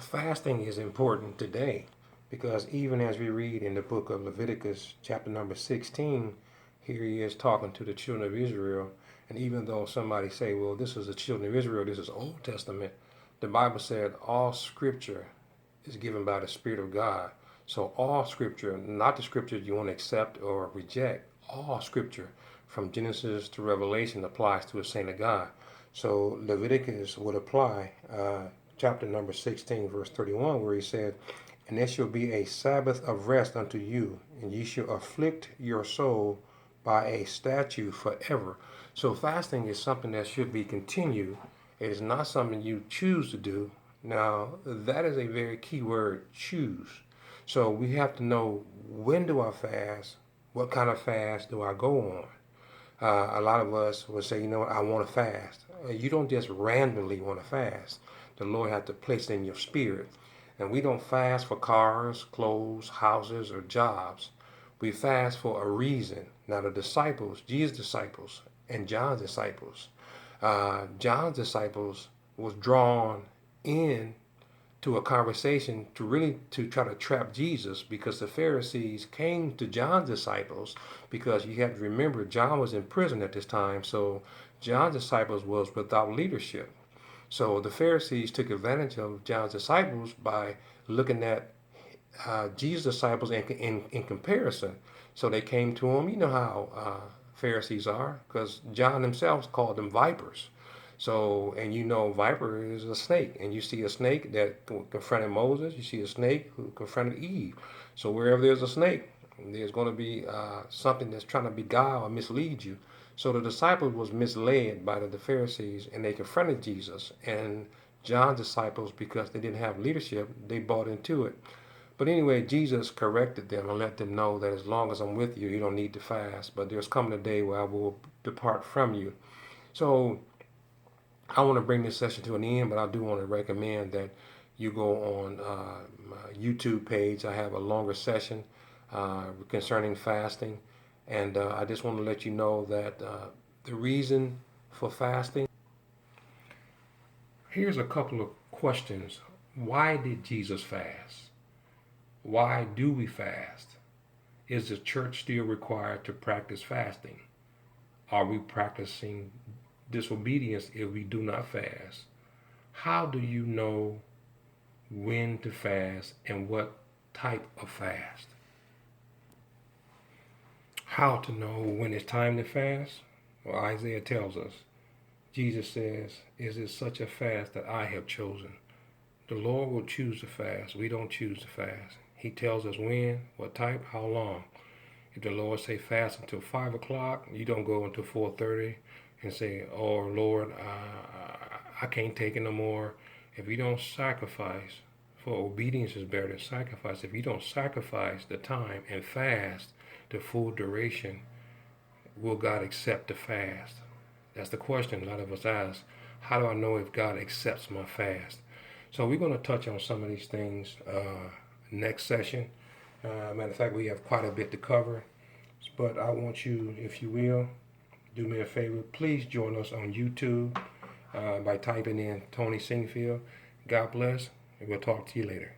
Fasting is important today because even as we read in the book of Leviticus, chapter number 16, here he is talking to the children of Israel. And even though somebody say, well, this is the children of Israel, this is Old Testament, the Bible said all scripture is given by the Spirit of God. So all scripture, not the scriptures you want to accept or reject, all scripture from Genesis to Revelation applies to a saint of God. So Leviticus would apply chapter number 16, verse 31, where he said, "And there shall be a Sabbath of rest unto you, and ye shall afflict your soul by a statute forever." So fasting is something that should be continued. It is not something you choose to do. Now, that is a very key word, choose. So we have to know, when do I fast? What kind of fast do I go on? A lot of us will say, I want to fast. You don't just randomly want to fast. The Lord has to place it in your spirit. And we don't fast for cars, clothes, houses, or jobs. We fast for a reason. Now the disciples, Jesus' disciples and John's disciples was drawn in to a conversation to try to trap Jesus, because the Pharisees came to John's disciples, because you have to remember John was in prison at this time, so John's disciples was without leadership. So the Pharisees took advantage of John's disciples by looking at Jesus' disciples in comparison. So they came to him. You know how Pharisees are, because John himself called them vipers. So, and viper is a snake. And you see a snake that confronted Moses. You see a snake who confronted Eve. So wherever there's a snake, there's going to be something that's trying to beguile or mislead you. So the disciples was misled by the Pharisees, and they confronted Jesus. And John's disciples, because they didn't have leadership, they bought into it. But anyway, Jesus corrected them and let them know that as long as I'm with you, you don't need to fast. But there's coming a day where I will depart from you. So I want to bring this session to an end, but I do want to recommend that you go on my YouTube page. I have a longer session concerning fasting. And I just want to let you know that the reason for fasting. Here's a couple of questions. Why did Jesus fast? Why do we fast? Is the church still required to practice fasting? Are we practicing disobedience if we do not fast? How do you know when to fast and what type of fast? How to know when it's time to fast? Well, Isaiah tells us. Jesus says, "Is it such a fast that I have chosen?" The Lord will choose to fast. We don't choose to fast. He tells us when, what type, how long. If the Lord say fast until 5 o'clock, you don't go until 4:30 and say, "Oh Lord, I can't take it no more." If you don't sacrifice, for obedience is better than sacrifice. If you don't sacrifice the time and fast the full duration, will God accept the fast? That's the question a lot of us ask. How do I know if God accepts my fast? So we're going to touch on some of these things next session. Matter of fact, we have quite a bit to cover. But I want you, if you will, do me a favor. Please join us on YouTube by typing in Tony Singfield. God bless, and we'll talk to you later.